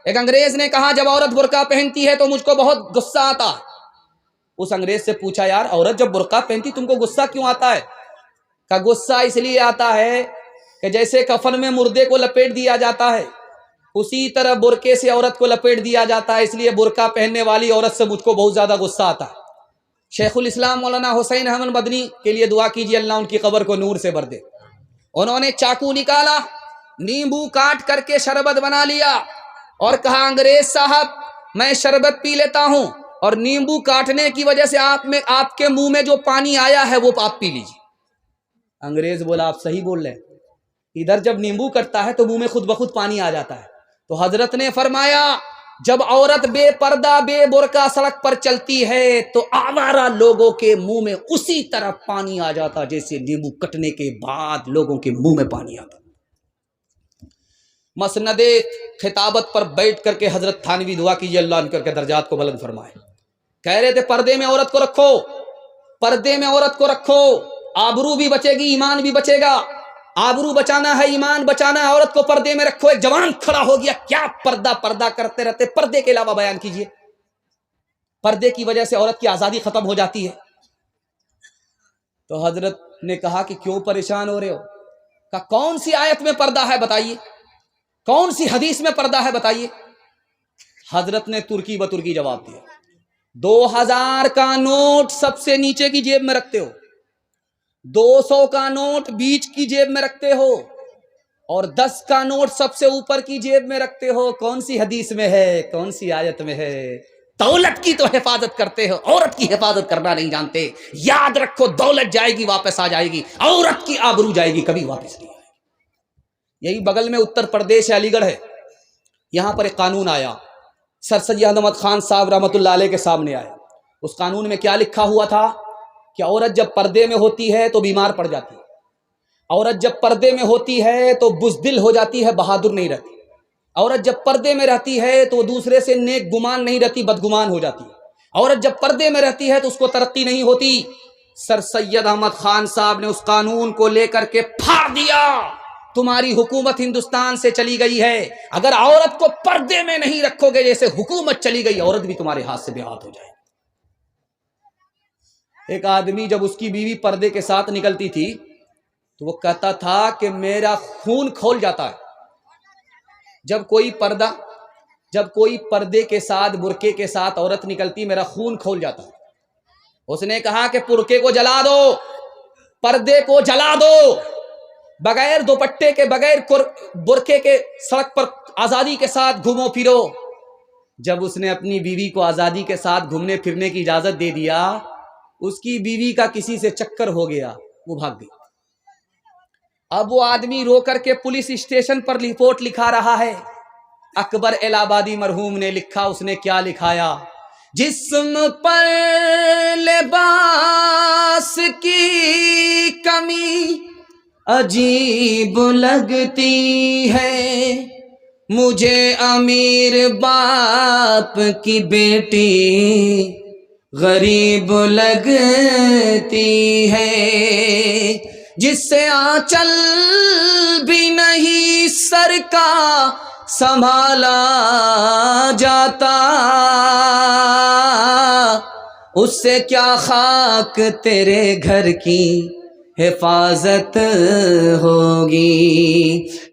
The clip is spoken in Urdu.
ایک انگریز نے کہا جب عورت برقع پہنتی ہے تو مجھ کو بہت غصہ آتا ہے۔ اس انگریز سے پوچھا یار عورت جب برقع پہنتی تم کو غصہ کیوں آتا ہے؟ کہ غصہ اس لیے آتا ہے کہ جیسے کفن میں مردے کو لپیٹ دیا جاتا ہے اسی طرح برقعے سے عورت کو لپیٹ دیا جاتا ہے، اس لیے برقع پہننے والی عورت سے مجھ کو بہت زیادہ غصہ آتا ہے۔ شیخ الاسلام مولانا حسین احمد مدنی کے لیے دعا کیجیے اللہ ان کی قبر کو نور سے بھر دے۔ انہوں نے چاقو نکالا، نیمبو کاٹ کر کے شربت بنا لیا اور کہا انگریز صاحب میں شربت پی لیتا ہوں اور نیمبو کاٹنے کی وجہ سے آپ کے منہ میں جو پانی آیا ہے وہ آپ پی لیجیے۔ انگریز بولا آپ صحیح بول رہے ہیں، ادھر جب نیمبو کٹتا ہے تو منہ میں خود بخود پانی آ جاتا ہے۔ تو حضرت نے فرمایا جب عورت بے پردہ بے برقع سڑک پر چلتی ہے تو آوارہ لوگوں کے منہ میں اسی طرح پانی آ جاتا جیسے نیمبو کٹنے کے بعد لوگوں کے منہ میں پانی آتا۔ مسند خطابت پر بیٹھ کر کے حضرت تھانوی دعا کیجیے اللہ ان کے درجات کو بلند فرمائے۔ کہہ رہے تھے پردے میں عورت کو رکھو، پردے میں عورت کو رکھو، آبرو بھی بچے گی ایمان بھی بچے گا۔ آبرو بچانا ہے، ایمان بچانا ہے، عورت کو پردے میں رکھو۔ ایک جوان کھڑا ہو گیا، کیا پردہ پردہ کرتے رہتے، پردے کے علاوہ بیان کیجئے۔ پردے کی وجہ سے عورت کی آزادی ختم ہو جاتی ہے۔ تو حضرت نے کہا کہ کیوں پریشان ہو رہے ہو؟ کہا کون سی آیت میں پردہ ہے بتائیے، کون سی حدیث میں پردہ ہے بتائیے۔ حضرت نے ترکی بترکی جواب دیا، 2000 کا نوٹ سب سے نیچے کی جیب میں رکھتے ہو، 200 کا نوٹ بیچ کی جیب میں رکھتے ہو اور 10 کا نوٹ سب سے اوپر کی جیب میں رکھتے ہو۔ کون سی حدیث میں ہے، کون سی آیت میں ہے؟ دولت کی تو حفاظت کرتے ہو، عورت کی حفاظت کرنا نہیں جانتے۔ یاد رکھو دولت جائے گی واپس آ جائے گی، عورت کی آبرو جائے گی کبھی واپس نہیں آئے گی۔ یہی بغل میں اتر پردیش علی گڑھ ہے، یہاں پر ایک قانون آیا، سر سید احمد خان صاحب رحمۃ اللہ علیہ کے سامنے آیا۔ اس قانون میں کیا لکھا ہوا تھا کہ عورت جب پردے میں ہوتی ہے تو بیمار پڑ جاتی ہے، عورت جب پردے میں ہوتی ہے تو بزدل ہو جاتی ہے، بہادر نہیں رہتی، عورت جب پردے میں رہتی ہے تو دوسرے سے نیک گمان نہیں رہتی، بدگمان ہو جاتی ہے، عورت جب پردے میں رہتی ہے تو اس کو ترقی نہیں ہوتی۔ سر سید احمد خان صاحب نے اس قانون کو لے کر کے پھاڑ دیا، تمہاری حکومت ہندوستان سے چلی گئی ہے، اگر عورت کو پردے میں نہیں رکھو گے جیسے حکومت چلی گئی، عورت بھی تمہارے ہاتھ سے بے ہاتھ ہو جائے۔ ایک آدمی جب اس کی بیوی پردے کے ساتھ نکلتی تھی تو وہ کہتا تھا کہ میرا خون کھول جاتا ہے جب کوئی پردے کے ساتھ برقعے کے ساتھ عورت نکلتی، میرا خون کھول جاتا ہے۔ اس نے کہا کہ برقعے کو جلا دو، پردے کو جلا دو، بغیر دوپٹے کے بغیر برقعے کے سڑک پر آزادی کے ساتھ گھومو پھرو۔ جب اس نے اپنی بیوی کو آزادی کے ساتھ گھومنے پھرنے کی اجازت دے دیا، اس کی بیوی کا کسی سے چکر ہو گیا، وہ بھاگ گئی۔ اب وہ آدمی رو کر کے پولیس اسٹیشن پر رپورٹ لکھا رہا ہے۔ اکبر الہ آبادی مرحوم نے لکھا، اس نے کیا لکھایا؟ جسم پر لباس کی کمی عجیب لگتی ہے، مجھے امیر باپ کی بیٹی غریب لگتی ہے، جس سے آنچل بھی نہیں سر کا سنبھالا جاتا، اس سے کیا خاک تیرے گھر کی حفاظت ہوگی۔